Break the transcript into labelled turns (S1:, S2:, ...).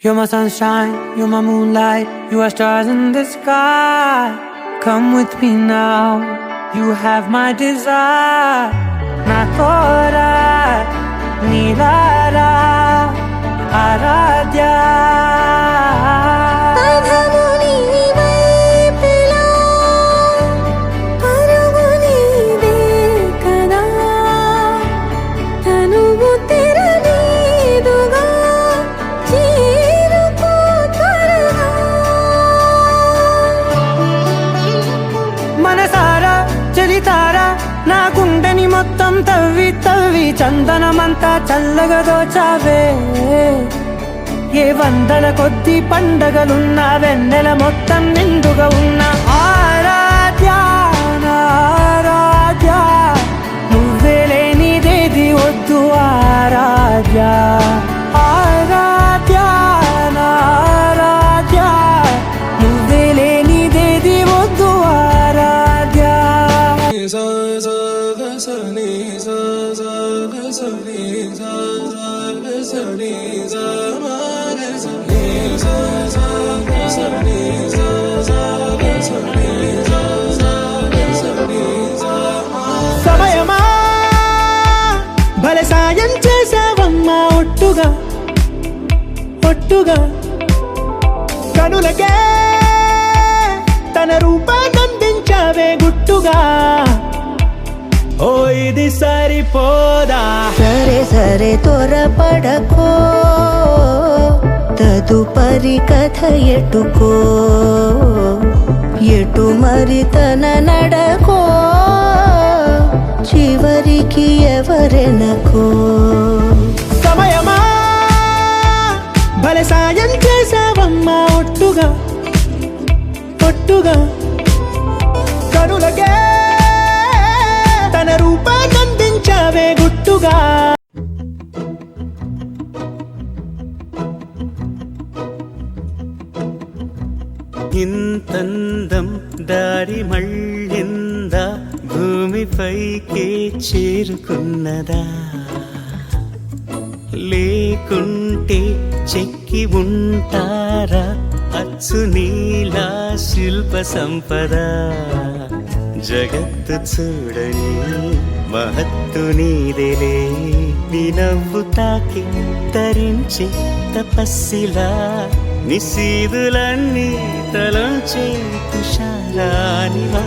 S1: You're my sunshine, you're my moonlight, you are stars in the sky. Come with me now, you have my desire. Na tora, nilara, aradhya. మనసారా చలితారా నా గుండెని మొత్తం తవ్వి తవ్వి చందనమంతా చల్లగా దోచావే. ఏ వందల కొద్ది పండగలున్నా వెన్నెల మొత్తం నిండుగా ఉన్న ఆరాధ్య నా ఆరాధ్య, నువ్వే లేనిదేది వద్దు ఆరాధ్య. ఆరాధ్య నా ఆరాధ్య, నువ్వే లేనిదేది వద్దు ఆరాధ్య. సమయమా భలే సాయం చేసావమ్మా ఒట్టుగా ఒట్టుగా, కనులకే తన రూపాన్నందించావే గుట్టుగా. ఓ ఇది సరిపోదా,
S2: సరే సరే త్వరపడకో, తదుపరి కథ ఎటుకో, ఎటు మరి తన నడకో, చివరికి ఎవరెనకో.
S1: సమయమా భలే సాయం చేసావమ్మా ఒట్టుగా ఒట్టుగా, కనులకే తన రూపాన్నందించావే గుట్టుగా.
S3: ఇంతందం దారి మళ్ళిందా, భూమిపైకే చేరుకున్నదా, లేకుంటే చెక్కి ఉంటారా అచ్చు నీలా శిల్ప సంపద. జగత్తు చూడని మహత్తు నీదేలే, నీ నవ్వు తాకి తరించే తపస్సిలా, నిశీదులన్నీ తలంచే తుషారానివా.